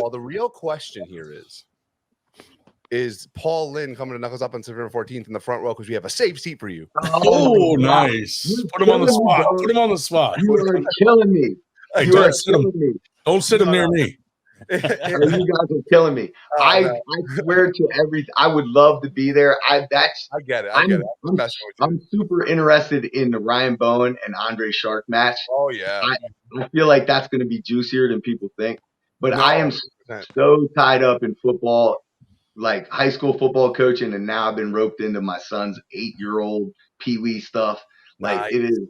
Paul, the real question here is Paul Linn coming to Knuckles Up on September 14th in the front row because we have a safe seat for you. Oh, nice. Put him on the spot. Put him on the spot. You are killing me. Hey, You are killing me. Don't sit him near me. You guys are killing me. I swear to everything. I would love to be there. I get it. I'm super interested in the Ryan Bowen and Andre Shark match. Oh yeah. I feel like that's going to be juicier than people think. But I am so tied up in football, like high school football coaching, and now I've been roped into my son's 8-year-old peewee stuff. Like it is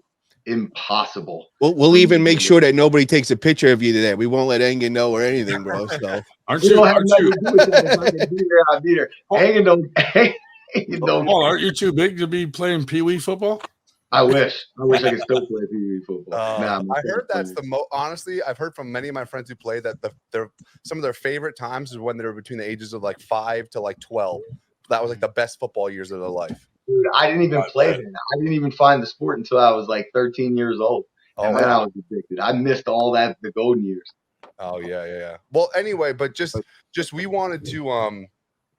impossible. We'll even make sure that nobody takes a picture of you today. We won't let Engin know or anything, bro. So aren't you too big to be playing pee-wee football? I wish I could still play pee-wee football. I heard that's the most. Honestly, I've heard from many of my friends who play that some of their favorite times is when they were between the ages of like 5 to like 12. That was like the best football years of their life. Dude, I didn't even play then. I didn't even find the sport until I was like 13 years old. And then I was addicted. I missed all that, the golden years. Oh, yeah. Well, anyway, but just we wanted to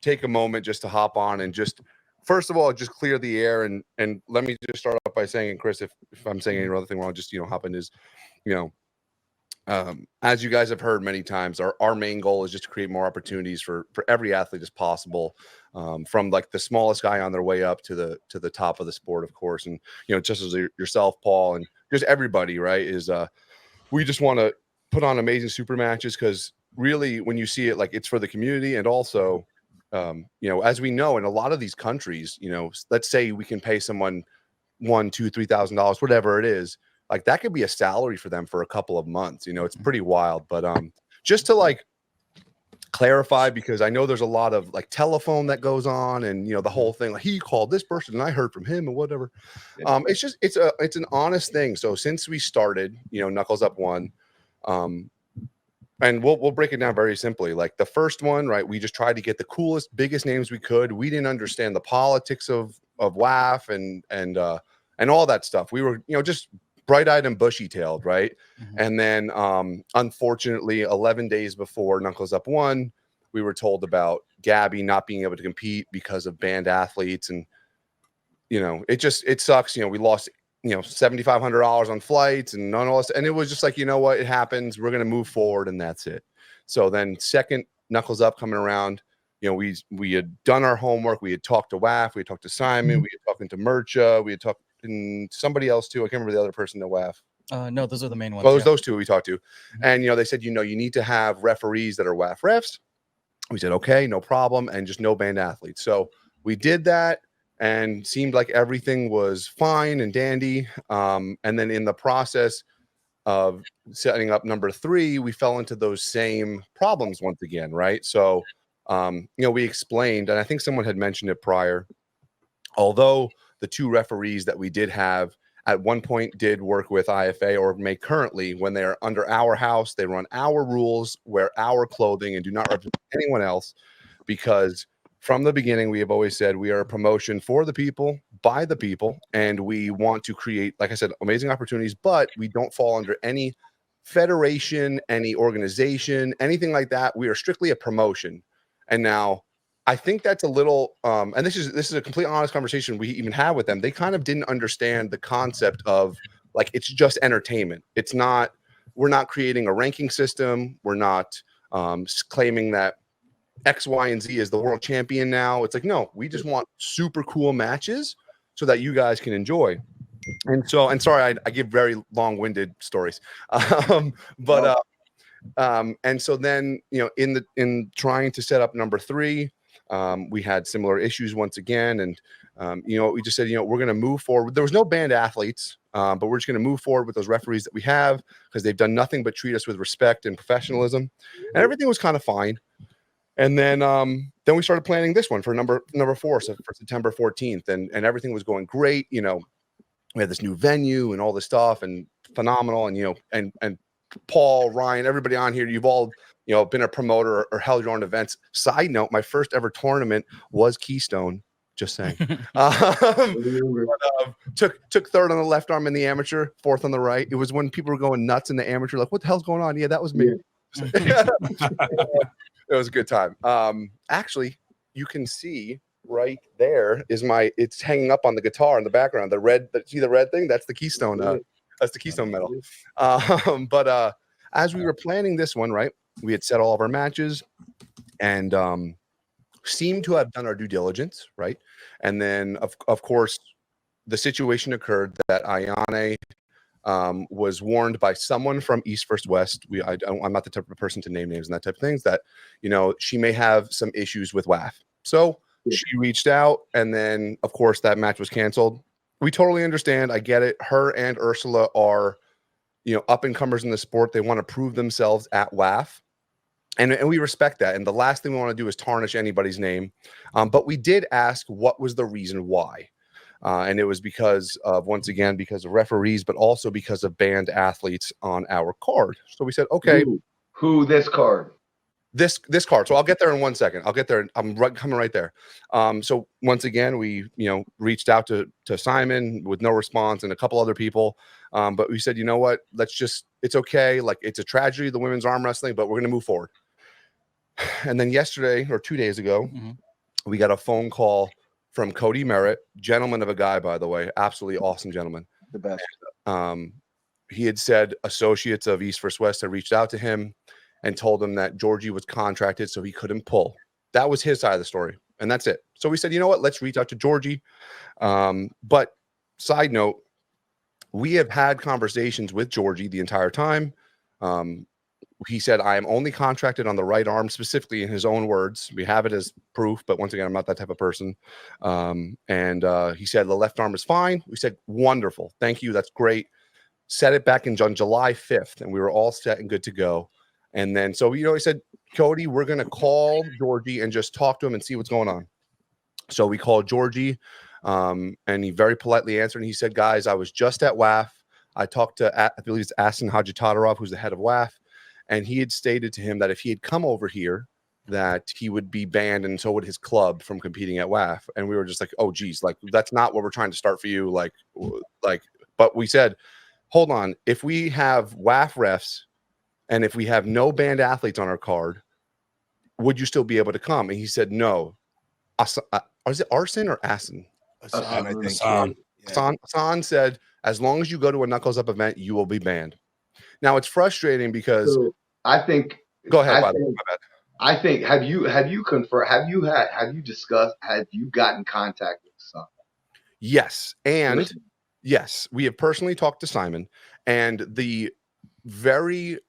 take a moment just to hop on and just, first of all, just clear the air. And let me just start off by saying, and Chris, if I'm saying any other thing wrong, just, hop in is, as you guys have heard many times, our main goal is just to create more opportunities for every athlete as possible, from like the smallest guy on their way up to the top of the sport, of course. And, just as yourself, Paul, and just everybody, right, is we just want to put on amazing super matches because really when you see it, like it's for the community. And also, as we know, in a lot of these countries, let's say we can pay someone $1,000, $2,000, $3,000, whatever it is. Like that could be a salary for them for a couple of months. It's pretty wild. But just to like clarify, because I know there's a lot of like telephone that goes on, and the whole thing like he called this person and I heard from him and whatever. It's an honest thing. So since we started, Knuckles Up 1, and we'll break it down very simply. Like the first one, right? We just tried to get the coolest, biggest names we could. We didn't understand the politics of WAF and all that stuff. We were just bright-eyed and bushy-tailed, right? Mm-hmm. And then, unfortunately, 11 days before Knuckles Up 1, we were told about Gabby not being able to compete because of banned athletes, and it sucks. We lost $7,500 on flights and on all this, and it was just like, what, it happens. We're gonna move forward, and that's it. So then, second Knuckles Up coming around, we had done our homework. We had talked to WAF, we had talked to Simon, we had talked to Murcha, we had talked and somebody else too. I can't remember the other person to WAF. No, those are the main ones. Well, it was those two we talked to. And, they said, you need to have referees that are WAF refs. We said, okay, no problem. And just no banned athletes. So we did that and seemed like everything was fine and dandy. And then in the process of setting up number 3, we fell into those same problems once again. Right. So, we explained, and I think someone had mentioned it prior, although the 2 referees that we did have at one point did work with IFA or may currently, when they are under our house, they run our rules, wear our clothing, and do not represent anyone else, because from the beginning, we have always said we are a promotion for the people, by the people, and we want to create, like I said, amazing opportunities, but we don't fall under any federation, any organization, anything like that. We are strictly a promotion. And now, I think that's a little, and this is a complete honest conversation we even had with them. They kind of didn't understand the concept of like, it's just entertainment. We're not creating a ranking system. We're not claiming that X, Y, and Z is the world champion now. It's like, no, we just want super cool matches so that you guys can enjoy. And sorry, I give very long-winded stories. And so then, in trying to set up number 3, we had similar issues once again. And, we just said, we're going to move forward. There was no banned athletes, but we're just going to move forward with those referees that we have because they've done nothing but treat us with respect and professionalism. And everything was kind of fine. And then we started planning this one for number 4, so for September 14th. And everything was going great. We had this new venue and all this stuff and phenomenal. And, and Paul, Ryan, everybody on here, you've all been a promoter or held your own events. Side note, my first ever tournament was Keystone. Just saying. Took third on the left arm in the amateur, fourth on the right. It was when people were going nuts in the amateur, like, what the hell's going on? Yeah, that was me. It was a good time. Actually, you can see right there is it's hanging up on the guitar in the background. The red, see the red thing? That's the Keystone. That's the Keystone medal. But as we were planning this one, right, we had set all of our matches and seemed to have done our due diligence, right? And then, of course, the situation occurred that Ayane was warned by someone from East vs. West. I'm not the type of person to name names and that type of things, that, you know, she may have some issues with WAF. So she reached out, and then, of course, that match was canceled. We totally understand. I get it. Her and Ursula are, you know, up-and-comers in the sport. They want to prove themselves at WAF. And we respect that. And the last thing we want to do is tarnish anybody's name. But we did ask what was the reason why. And it was because of, once again, because of referees, but also because of banned athletes on our card. So we said, okay. Who this card? This card. So I'll get there in 1 second. I'll get there. I'm coming right there. So once again, we, you know, reached out to Simon with no response and a couple other people. But we said, you know what, it's okay. Like, it's a tragedy, the women's arm wrestling, but we're going to move forward. And then yesterday, or 2 days ago, we got a phone call from Cody Merritt, gentleman of a guy, by the way, absolutely awesome gentleman. The best. And, he had said associates of East vs. West had reached out to him and told him that Georgie was contracted, so he couldn't pull. That was his side of the story, and that's it. So we said, you know what, let's reach out to Georgie. But side note, we have had conversations with Georgie the entire time. He said, I am only contracted on the right arm, specifically in his own words. We have it as proof, but once again, I'm not that type of person. And he said, the left arm is fine. We said, wonderful. Thank you. That's great. Set it back on July 5th, and we were all set and good to go. And then, so, you know, he said, Cody, we're going to call Georgie and just talk to him and see what's going on. So we called Georgie, and he very politely answered. And he said, guys, I was just at WAF. I talked to, I believe it's Asin Hajitatarov, who's the head of WAF. And he had stated to him that if he had come over here, that he would be banned, and so would his club, from competing at WAF. And we were just like, oh, geez, like, that's not what we're trying to start for you. Like, but we said, hold on, if we have WAF refs and if we have no banned athletes on our card, would you still be able to come? And he said, no. Is it Arson or Asin? Asan, I think. Asan said, as long as you go to a Knuckles Up event, you will be banned. Now, it's frustrating because I think. Go ahead. My bad. I think have you confirmed? Have you discussed? Have you gotten contact with Simon? Yes, and yes, we have personally talked to Simon, and the very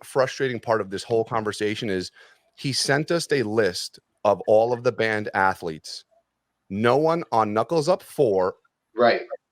frustrating part of this whole conversation is he sent us a list of all of the banned athletes. No one on Knuckles Up 4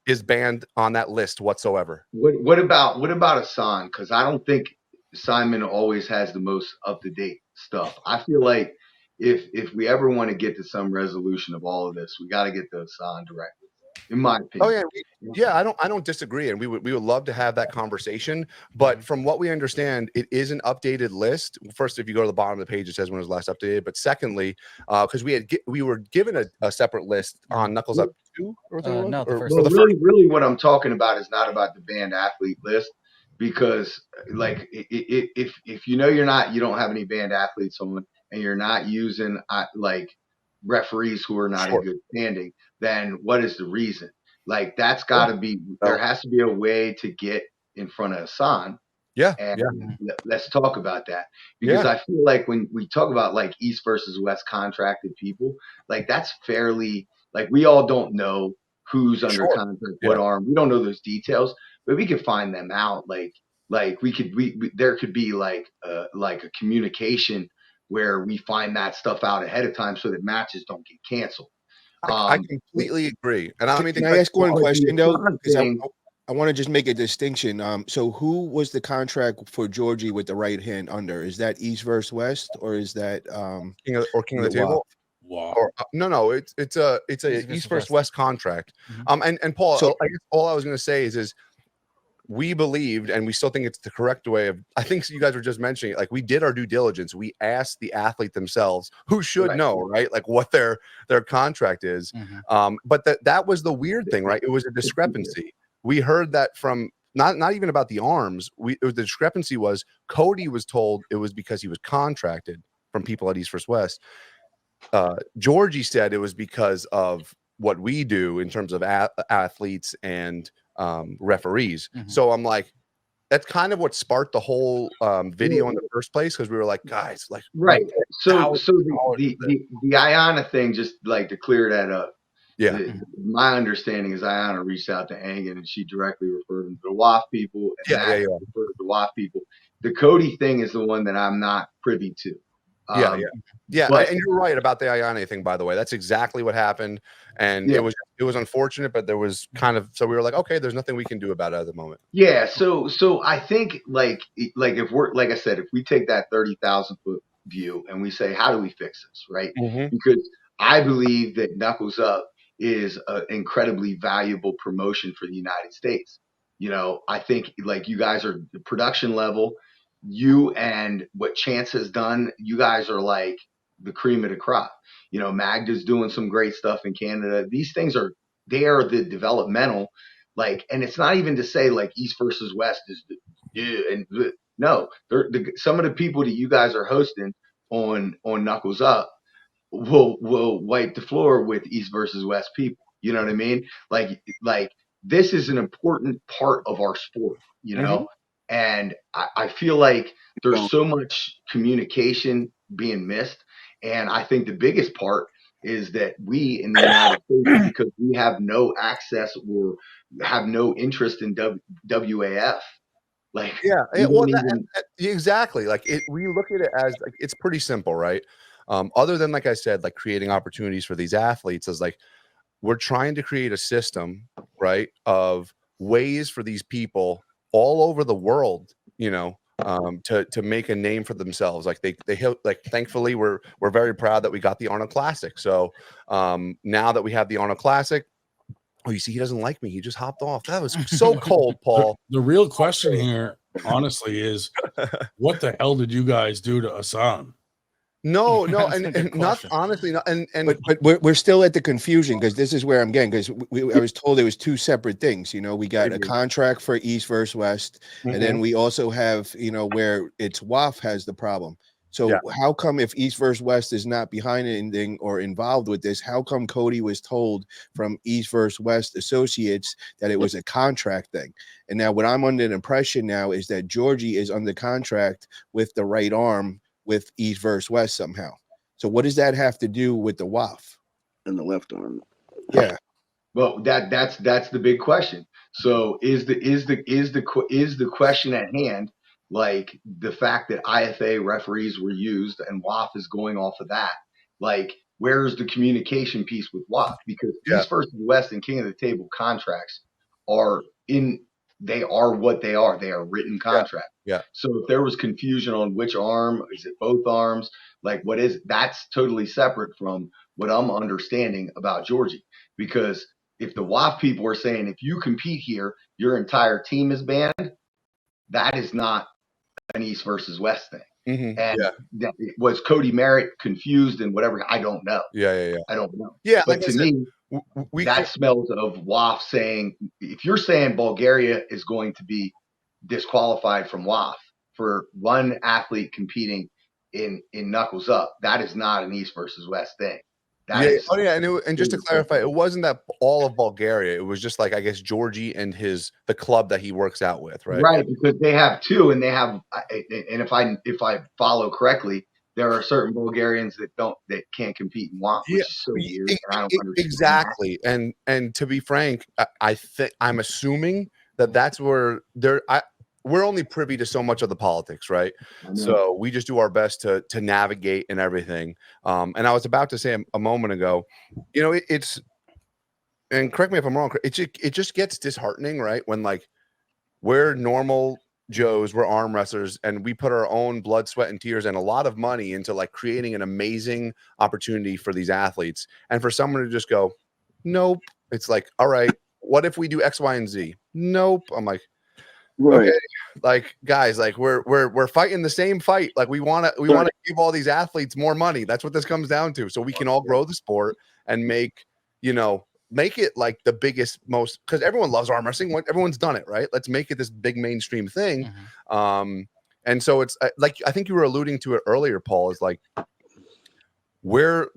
is banned on that list whatsoever. What about Asan? Because I don't think Simon always has the most up-to-date stuff. I feel like if we ever want to get to some resolution of all of this, we got to get to Asan directly, in my opinion. Oh yeah, I don't disagree, and we would love to have that conversation. But from what we understand, it is an updated list. First, if you go to the bottom of the page, it says when it was last updated. But secondly, because we were given a separate list on Knuckles Up 2, really, what I'm talking about is not about the banned athlete list, because like if you know you don't have any banned athletes on, and you're not using like referees who are not in good standing, then what is the reason? Like, that's got to be, there has to be a way to get in front of Asan. Let's talk about that, because I feel like when we talk about like East versus West contracted people, like that's fairly, like, we all don't know who's under contract, what arm. We don't know those details, but we could find them out. Like there could be like a communication where we find that stuff out ahead of time so that matches don't get canceled. I completely agree. And can I ask one question though? I want to just make a distinction. So who was the contract for Georgie with the right hand under? Is that East versus West, or is that King of the Table? Wow. Or, no, it's a East versus West contract. And Paul, so I guess all I was going to say is we believed, and we still think it's the correct way of, I think you guys were just mentioning, like, we did our due diligence. We asked the athlete themselves, who should know, right? Like, what their contract is. But that was the weird thing, right? It was a discrepancy. We heard that from not even about the arms. The discrepancy was Cody was told it was because he was contracted from people at East vs. West. Georgie said it was because of what we do in terms of athletes and referees. So I'm like, that's kind of what sparked the whole video in the first place, because we were like, guys, like, right. So the Ayanna thing, just like to clear that up. Yeah. My understanding is Ayanna reached out to Engin and she directly referred him to the WAF people, and Matt referred to the WAF people. The Cody thing is the one that I'm not privy to. Yeah, but, and you're right about the Ayanna thing, by the way. That's exactly what happened, and it was unfortunate, but there was kind of, so we were like, okay, there's nothing we can do about it at the moment. Yeah, so I think like if we're, like I said, if we take that 30,000 foot view and we say, how do we fix this, right? Because I believe that Knuckles Up is an incredibly valuable promotion for the United States. You know, I think like you guys are the production level, you and what Chance has done, you guys are like the cream of the crop. You know, Magda's doing some great stuff in Canada. These things are, they are the developmental, like, and it's not even to say like East versus West is no, some of the people that you guys are hosting on Knuckles Up will wipe the floor with East versus West people. You know what I mean? Like this is an important part of our sport, you know? And I feel like there's so much communication being missed. And I think the biggest part is that we in the United States, because we have no access or have no interest in WAF. Like, exactly. Like we look at it as like, it's pretty simple, right? Other than, like I said, like creating opportunities for these athletes, is like we're trying to create a system, right, of ways for these people all over the world, you know, to make a name for themselves. Like they like, thankfully we're very proud that we got the Arnold Classic. So now that we have the Arnold Classic, oh, you see, he doesn't like me. He just hopped off. That was so cold, Paul. The real question here, honestly, is what the hell did you guys do to Hassan? No, and not honestly, not, but we're still at the confusion, because this is where I'm getting, because I was told there was two separate things. You know, we got a contract for East versus West, and then we also have, you know, where it's WAF has the problem. So how come, if East versus West is not behind anything or involved with this, how come Cody was told from East versus West associates that it was a contract thing? And now what I'm under the impression now is that Georgie is under contract with the right arm with East versus West somehow. So what does that have to do with the WAF and the left arm? Yeah. Well, that's the big question. So is the question at hand, like the fact that IFA referees were used and WAF is going off of that? Like, where's the communication piece with WAF? Because East versus West and King of the Table contracts they are what they are. They are written contracts. Yeah. So if there was confusion on which arm, is it both arms? Like, that's totally separate from what I'm understanding about Georgie. Because if the WAF people are saying, if you compete here, your entire team is banned, that is not an East versus West thing. Was Cody Merritt confused and whatever? I don't know. I don't know. But to me, that smells of WAF saying, if you're saying Bulgaria is going to be disqualified from WAF for one athlete competing in Knuckles Up, that is not an East versus West thing. And just to clarify, it wasn't that all of Bulgaria. It was just like, I guess, Georgie and the club that he works out with, right? Right, because they have two, and they have, and if I follow correctly, there are certain Bulgarians that can't compete in WAF, which is so weird. And I don't understand exactly. That. And to be frank, I'm assuming that's where we're only privy to so much of the politics, right? So we just do our best to navigate and everything. And I was about to say a moment ago, you know, it's, and correct me if I'm wrong, it just gets disheartening, right? When like we're normal Joes, we're arm wrestlers, and we put our own blood, sweat, and tears and a lot of money into like creating an amazing opportunity for these athletes. And for someone to just go, nope, it's like, all right, what if we do X, Y, and Z? Nope. I'm like, okay, like guys, like we're fighting the same fight. Like we want to give all these athletes more money. That's what this comes down to. So we can all grow the sport and make, you know, make it like the biggest, most, because everyone loves arm wrestling. Everyone's done it, right? Let's make it this big mainstream thing. And so it's like, I think you were alluding to it earlier, Paul, is like, we're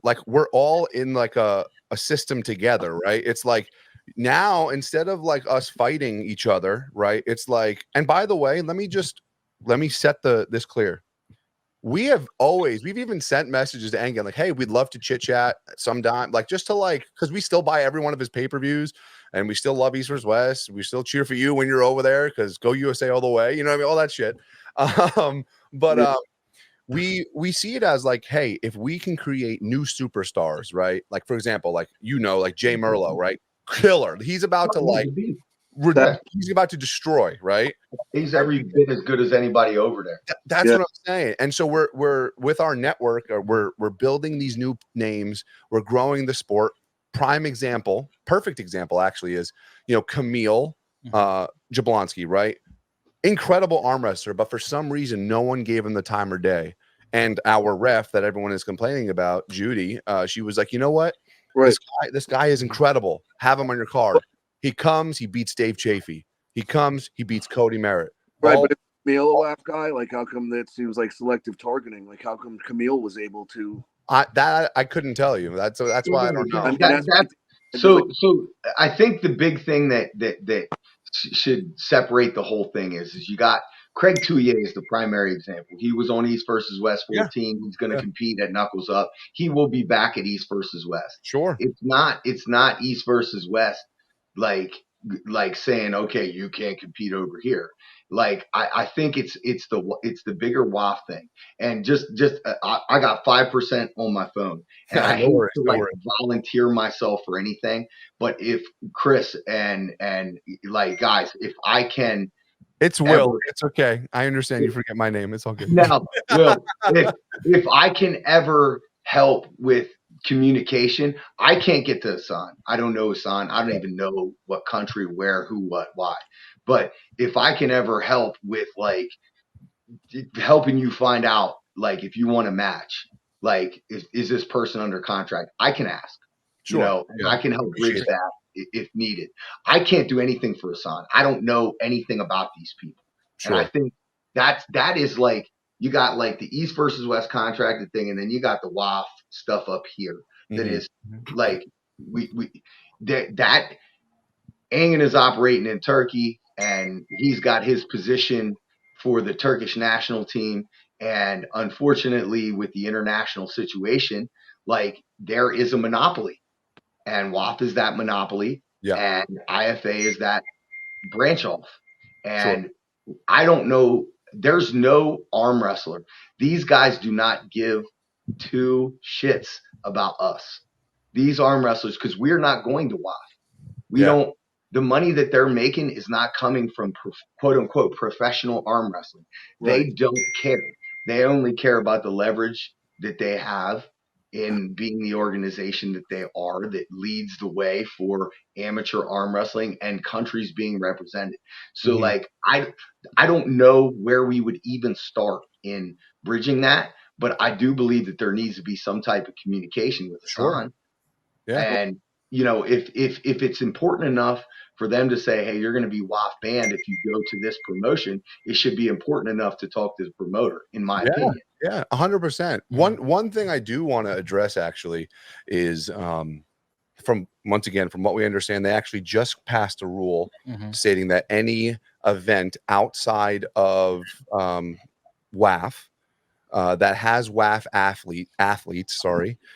all in like a system together, right? It's like now, instead of like us fighting each other, right? It's like, and by the way, let me set this clear. We've even sent messages to Engin like, hey, we'd love to chit chat sometime, like just to like, because we still buy every one of his pay-per-views and we still love East vs. West. We still cheer for you when you're over there because go USA all the way, you know what I mean? All that shit. We see it as like, hey, if we can create new superstars, right? Like, for example, like, like Jay Merlo, right? Killer. He's about to like, he's about to destroy, right? He's every bit as good as anybody over there. That's what I'm saying. And so we're with our network, we're building these new names, we're growing the sport. Prime example, perfect example actually is, Camille Jablonski, right? Incredible arm wrestler, but for some reason, no one gave him the time or day. And our ref that everyone is complaining about, Judy, she was like, you know what? Right. This guy is incredible. Have him on your card. He comes, he beats Dave Chafee. He comes, he beats Cody Merritt. Right, but if Camille a WAF guy, like how come that seems like selective targeting? Like how come Camille was able to? I couldn't tell you. That's why I don't know. So I think the big thing that should separate the whole thing is you got Craig Touye is the primary example. He was on East versus West 14. Yeah. He's going to compete at Knuckles Up. He will be back at East versus West. Sure. It's not East versus West like saying, okay, you can't compete over here. Like I think it's the bigger WAF thing. And just I got 5% on my phone, and I hate to volunteer myself for anything. But if Chris and like guys, if I can. It's Will. It's okay. I understand you forget my name. It's all good. Now, Will, if I can ever help with communication, I can't get to Hassan. I don't know Hassan. I don't even know what country, where, who, what, why. But if I can ever help with like helping you find out, like if you want a match, like is this person under contract? I can ask. Sure. I can help bridge that if needed. I can't do anything for Hassan. I don't know anything about these people. Sure. And I think that is like, you got like the East versus West contracted thing, and then you got the WAF stuff up here that is like that Engin is operating in Turkey, and he's got his position for the Turkish national team. And unfortunately, with the international situation, like there is a monopoly. And WAF is that monopoly, and IFA is that branch off. And I don't know, there's no arm wrestler. These guys do not give two shits about us. These arm wrestlers, because we're not going to WAF. We don't, the money that they're making is not coming from quote unquote professional arm wrestling. Right. They don't care. They only care about the leverage that they have in being the organization that they are, that leads the way for amateur arm wrestling and countries being represented. So like, I don't know where we would even start in bridging that, but I do believe that there needs to be some type of communication with Hassan. Yeah. And if it's important enough for them to say, hey, you're going to be WAF banned if you go to this promotion, it should be important enough to talk to the promoter, in my opinion. Yeah, 100%. One thing I do want to address actually is from what we understand, they actually just passed a rule stating that any event outside of WAF that has WAF athletes,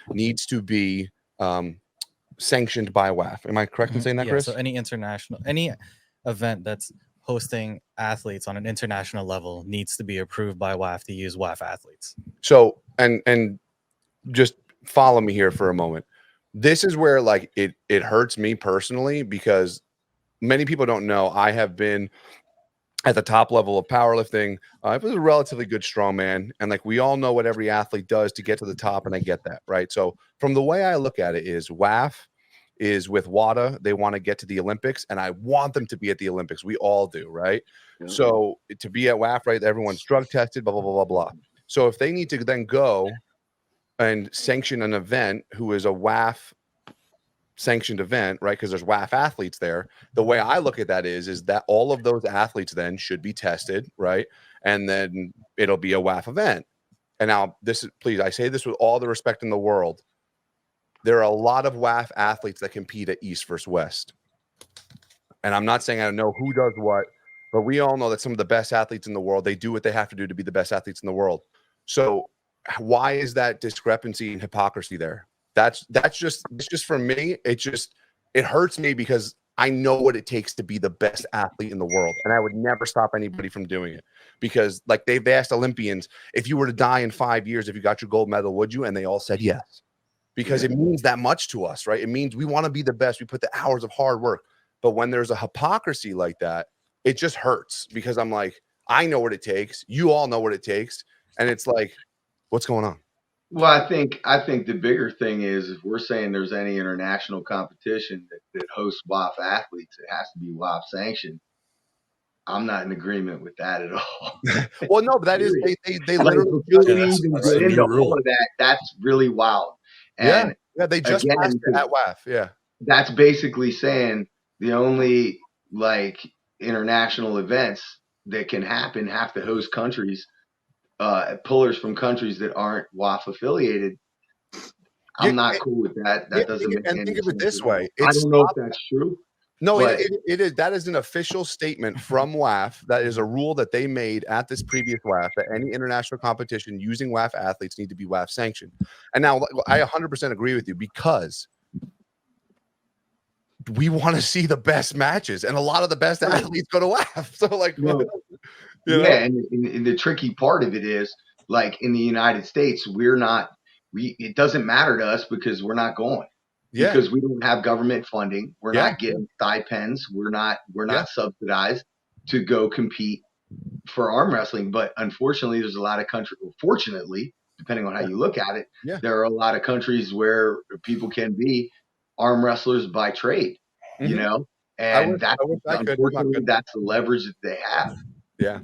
needs to be sanctioned by WAF. Am I correct in saying that, Chris? So any event that's hosting athletes on an international level needs to be approved by WAF to use WAF athletes. So, and just follow me here for a moment. This is where like it hurts me personally, because many people don't know I have been at the top level of powerlifting. I was a relatively good strongman, and like we all know what every athlete does to get to the top, and I get that, right? So from the way I look at it is WAF is with WADA. They want to get to the Olympics, and I want them to be at the Olympics. We all do, right? Yeah. So to be at WAF, right, everyone's drug tested, blah, blah, blah, blah, blah. So if they need to then go and sanction an event who is a WAF sanctioned event, right? Because there's WAF athletes there. The way I look at that is that all of those athletes then should be tested, right? And then it'll be a WAF event. And now this is, please, I say this with all the respect in the world. There are a lot of WAF athletes that compete at East versus West. And I'm not saying I don't know who does what, but we all know that some of the best athletes in the world, they do what they have to do to be the best athletes in the world. So why is that discrepancy and hypocrisy there? That's just for me. It hurts me because I know what it takes to be the best athlete in the world, and I would never stop anybody from doing it. Because like they've asked Olympians, if you were to die in 5 years, if you got your gold medal, would you? And they all said yes, because it means that much to us, right? It means we want to be the best. We put the hours of hard work, but when there's a hypocrisy like that, it just hurts because I'm like, I know what it takes. You all know what it takes, and it's like, what's going on? Well, I think the bigger thing is if we're saying there's any international competition that hosts WAF athletes, it has to be WAF sanctioned. I'm not in agreement with that at all. Well, no, but that is they like, literally before we even get into all of that, that's really wild. And yeah, they just passed it at WAF. Yeah, that's basically saying the only like international events that can happen have to host countries. Pullers from countries that aren't WAF affiliated. I'm not cool with that. That doesn't make any sense. And think of it this way. I don't know if that's true. No, it is. That is an official statement from WAF. That is a rule that they made at this previous WAF that any international competition using WAF athletes need to be WAF sanctioned. And now I 100% agree with you because we want to see the best matches, and a lot of the best athletes go to WAF. So like, yeah, and the tricky part of it is like in the United States, it doesn't matter to us because we're not going. Yeah. Because we don't have government funding. We're not getting stipends. We're not subsidized to go compete for arm wrestling. But unfortunately, there's a lot of countries. Well, fortunately, depending on how you look at it, there are a lot of countries where people can be arm wrestlers by trade. You know, and unfortunately that's the leverage that they have. Yeah.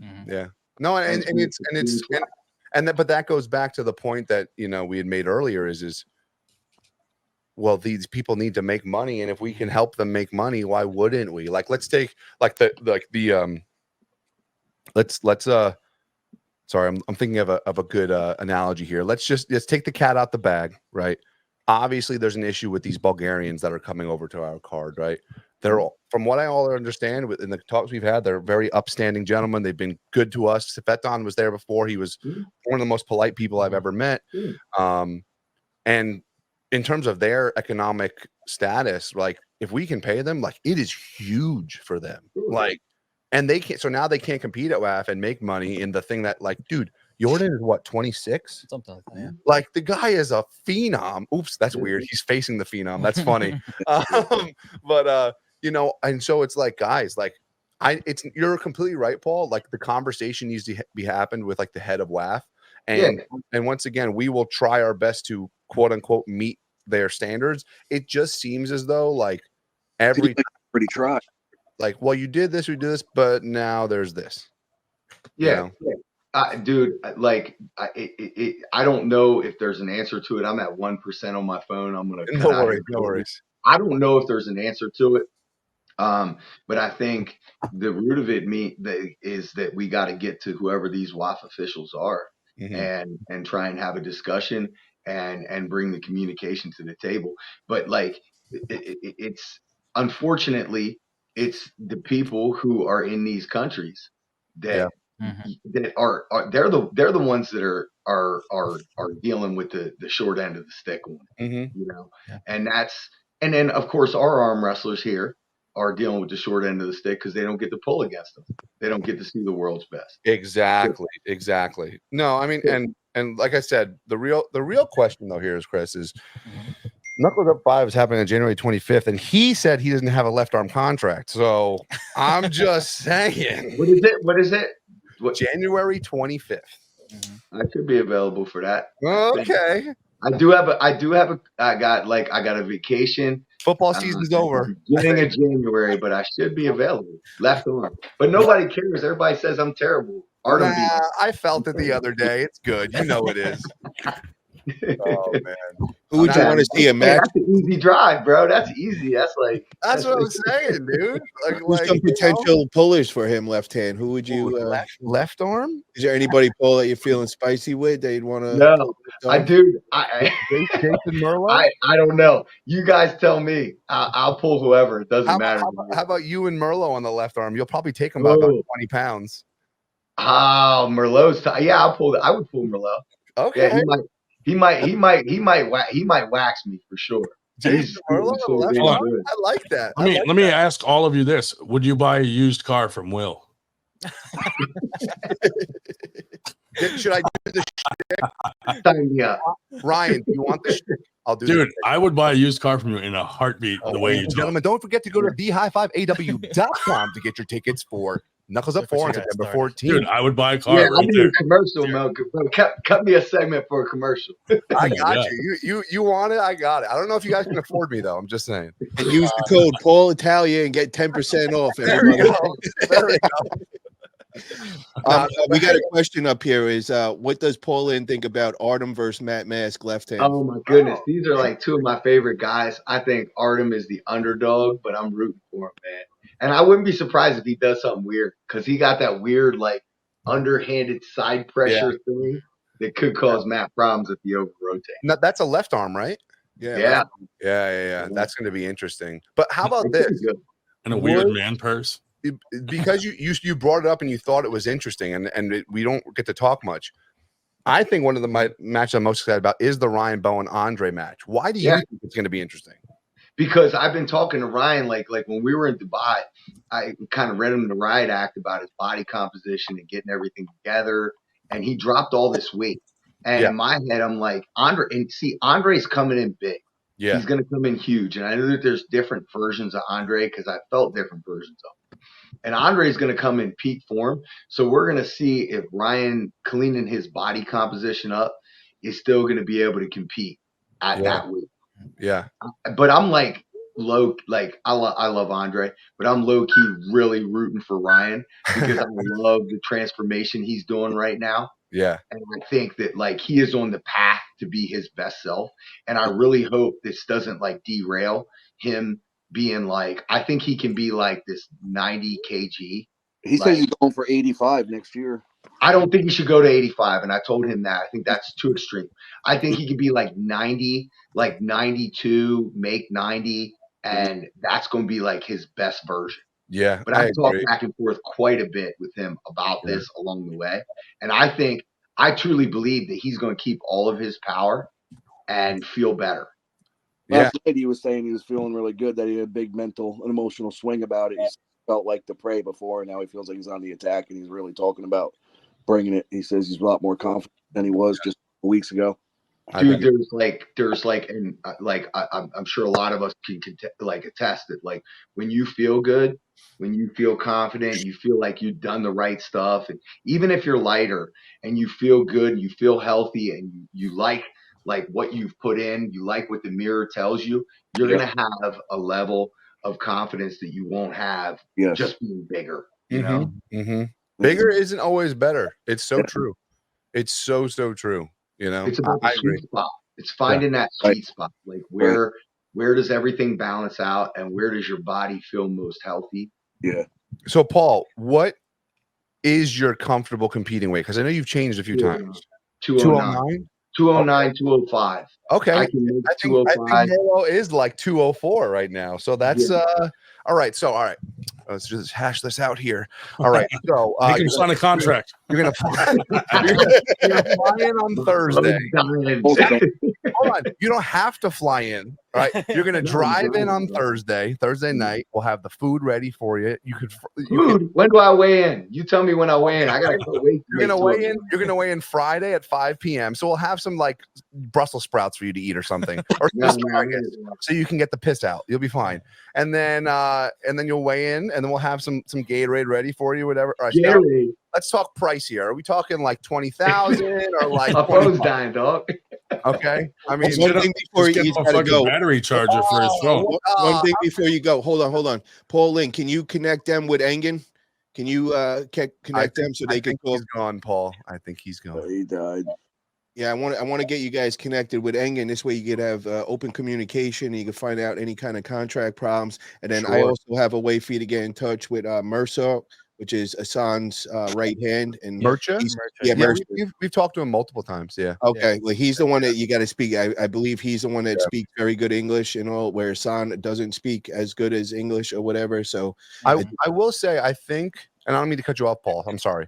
No, but that goes back to the point that we had made earlier is well, these people need to make money, and if we can help them make money, why wouldn't we? Like, let's take let's sorry, I'm thinking of a good analogy here. Let's take the cat out the bag, right? Obviously, there's an issue with these Bulgarians that are coming over to our card, right? They're all, from what I all understand in the talks we've had, they're very upstanding gentlemen. They've been good to us. SITDOWN was there before. He was one of the most polite people I've ever met. And in terms of their economic status, like if we can pay them, like it is huge for them. Like, and they can't. So now they can't compete at WAF and make money in the thing that, like, dude, Jordan is what, 26? Something like that. Yeah. Like the guy is a phenom. Oops, that's weird. He's facing the phenom. That's funny. But and so it's like, guys, like you're completely right, Paul. Like the conversation needs to be happened with like the head of WAF. And once again, we will try our best to quote unquote meet their standards. It just seems as though like pretty try. Like, well, you did this, we did this, but now there's this. Dude, like I don't know if there's an answer to it. I'm at 1% on my phone. I'm gonna no worries. I don't know if there's an answer to it. But I think the root of it is that we got to get to whoever these WAF officials are and try and have a discussion and bring the communication to the table. But like it's unfortunately it's the people who are in these countries that that are they're the ones that are dealing with the short end of the stick on it, and then of course our arm wrestlers here are dealing with the short end of the stick because they don't get to pull against them. They don't get to see the world's best. Exactly. No, I mean, and like I said, the real question though here is, Chris, is Knuckles Up 5 is happening on January 25th, and he said he doesn't have a left arm contract. So I'm just saying. What is it? January 25th. I could be available for that. Okay. I got a vacation. Football season's over. Beginning of January, but I should be available. Left arm. But nobody cares. Everybody says I'm terrible. I felt it the other day. It's good. You know it is. Oh man, Who would you want to see a Hey, match? that's an easy drive, bro. That's easy. That's like that's what I'm saying, dude. Who's some potential pullers for him left hand? Who would you left arm? Is there anybody, Paul, that you're feeling spicy with that you'd want to? no. I do. Jason Merlo. I don't know. You guys tell me. I'll pull whoever. It doesn't matter. How about you and Merlo on the left arm? You'll probably take him by about 20 pounds. Oh, Merlot's. Yeah, I would pull Merlot. Okay. Yeah, he might wax me for sure. Jason Merlo on the left arm? I like that. Let me ask all of you this: would you buy a used car from Will? Should I do the shtick? Sign me up. Ryan, do you want the shtick? I'll do. Dude, I would buy a used car from you in a heartbeat. The way you talk. Gentlemen, don't forget to go to thehigh5aw.com to get your tickets for Knuckles Up 4 on September 14th. Dude, I would buy a car. Yeah, right I'll do there. a commercial, Mel. Cut me a segment for a commercial. I got you. You want it? I got it. I don't know if you guys can afford me though. I'm just saying. And use the code Paul Italia and get 10% off. There we go. There we go. We got a question up here. Is what does Paul Linn think about Artem versus Matt Mask left hand? Oh my goodness, these are like two of my favorite guys. I think Artem is the underdog, but I'm rooting for him, man. And I wouldn't be surprised if he does something weird because he got that weird like underhanded side pressure thing that could cause Matt problems if he over rotates. No, that's a left arm, right? Yeah. That's going to be interesting. But how about this? And a weird man purse. Because you brought it up and you thought it was interesting, and we don't get to talk much. I think one of the matches I'm most excited about is the Ryan Bowen Andre match. Why do you think it's going to be interesting? Because I've been talking to Ryan, like when we were in Dubai, I kind of read him the riot act about his body composition and getting everything together, and he dropped all this weight. And in my head, I'm like, Andre's coming in big. Yeah, he's going to come in huge. And I know that there's different versions of Andre because I felt different versions of him. And Andre is going to come in peak form. So we're going to see if Ryan cleaning his body composition up is still going to be able to compete at that weight. Yeah. But I'm like I love Andre, but I'm low key really rooting for Ryan because I love the transformation he's doing right now. Yeah. And I think that like he is on the path to be his best self. And I really hope this doesn't like derail him being like, I think he can be like this 90 kg. He said he's going for 85 next year. I don't think he should go to 85. And I told him that. I think that's too extreme. I think he could be like 90, like 92, make 90. And that's going to be like his best version. Yeah. But I've talked back and forth quite a bit with him about this along the way. And I truly believe that he's going to keep all of his power and feel better. Last night he was saying he was feeling really good, that he had a big mental and emotional swing about it. He felt like the prey before, and now he feels like he's on the attack, and he's really talking about bringing it. He says he's a lot more confident than he was just weeks ago. Dude, I'm sure a lot of us can attest that like when you feel good, when you feel confident, you feel like you've done the right stuff, and even if you're lighter and you feel good, and you feel healthy, and you like what you've put in, you like what the mirror tells you, you're going to have a level of confidence that you won't have just being bigger, you know? Mm-hmm. Bigger isn't always better. It's so true. It's so true. You know, it's about the sweet spot. It's finding that sweet spot. Like where does everything balance out and where does your body feel most healthy? Yeah. So Paul, what is your comfortable competing weight? Because I know you've changed a few times. 209. 209, 205. Okay. I think 205. Merlo is like 204 right now. So that's all right. So let's just hash this out here. All right. So you can sign a contract. You're gonna fly in on Thursday. Hold on. You don't have to fly in. Right. You're gonna drive in on Thursday night. We'll have the food ready for you. When do I weigh in? You tell me when I weigh in. I gotta wait. You're gonna weigh in Friday at 5 p.m. So we'll have some like Brussels sprouts for you to eat or something, or so you can get the piss out. You'll be fine. And then you'll weigh in, and then we'll have some Gatorade ready for you, whatever. All right, Gatorade. Let's talk price here. Are we talking like 20,000 or like? My phone's dying, dog. Okay. I mean, one thing before you go. Battery charger for his phone. One thing before you go. Hold on. Paul Linn, can you connect them with Engin? Can you connect them so they can call? He's gone, Paul. I think he's gone. He died. Yeah, I want to get you guys connected with Engin. This way you could have open communication. And you can find out any kind of contract problems. And then I Sure. also have a way for you to get in touch with Mercer, which is Hassan's right hand. And Mercha? yeah, Mercer. We've talked to him multiple times. Yeah. Okay, well, he's the one that you got to speak. I believe he's the one that speaks very good English and all, where Hassan doesn't speak as good as English or whatever. So I will say, I think, and I don't mean to cut you off, Paul. I'm sorry.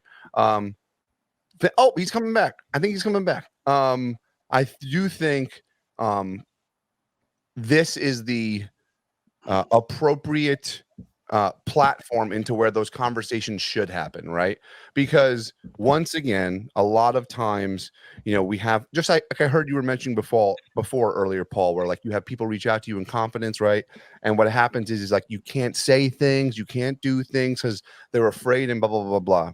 Oh, he's coming back. I think he's coming back. I do think this is the appropriate platform into where those conversations should happen, right? Because once again, a lot of times, we have just like I heard you were mentioning before earlier, Paul, where like you have people reach out to you in confidence, right? And what happens is like you can't say things, you can't do things because they're afraid and blah blah blah blah.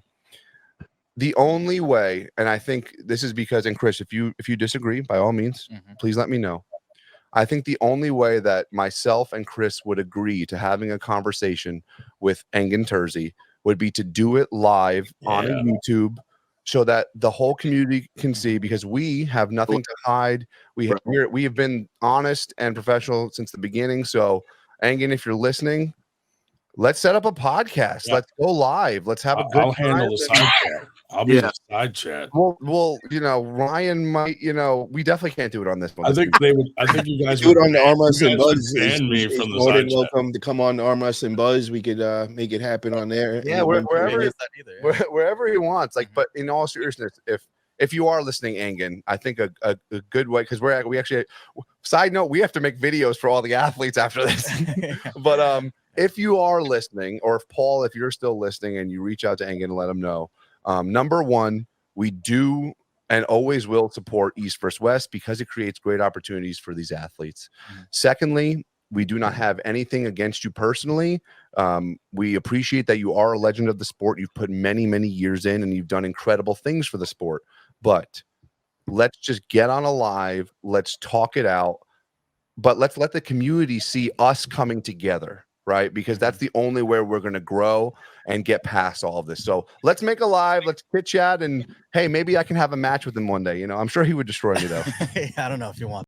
The only way, and I think this is because, and Chris, if you disagree, by all means, please let me know. I think the only way that myself and Chris would agree to having a conversation with Engin Terzi would be to do it live on a YouTube so that the whole community can see, because we have nothing to hide. We have been honest and professional since the beginning. So, Engin, if you're listening, let's set up a podcast. Yeah. Let's go live. Let's have a good I'll time. handle the side chat. I'll be the side chat. Well, Ryan might, we definitely can't do it on this one. I think you guys do it on the ArmWrestling Buzz. Ban me from the more side than chat. welcome to come on the ArmWrestling Buzz. We could make it happen on there. Yeah, wherever he wants. Like, but in all seriousness, if you are listening, Engin, I think a good way, because we actually, side note, we have to make videos for all the athletes after this. But if you are listening, or if Paul, if you're still listening and you reach out to Engin and let him know, number one, we do and always will support East versus West because it creates great opportunities for these athletes. Secondly, we do not have anything against you personally. We appreciate that you are a legend of the sport. You've put many, many years in and you've done incredible things for the sport. But let's just get on a live. Let's talk it out. But let's let the community see us coming together, right? Because that's the only way we're going to grow and get past all of this. So let's make a live. Let's chit chat. And hey, maybe I can have a match with him one day. I'm sure he would destroy me, though. I don't know if you want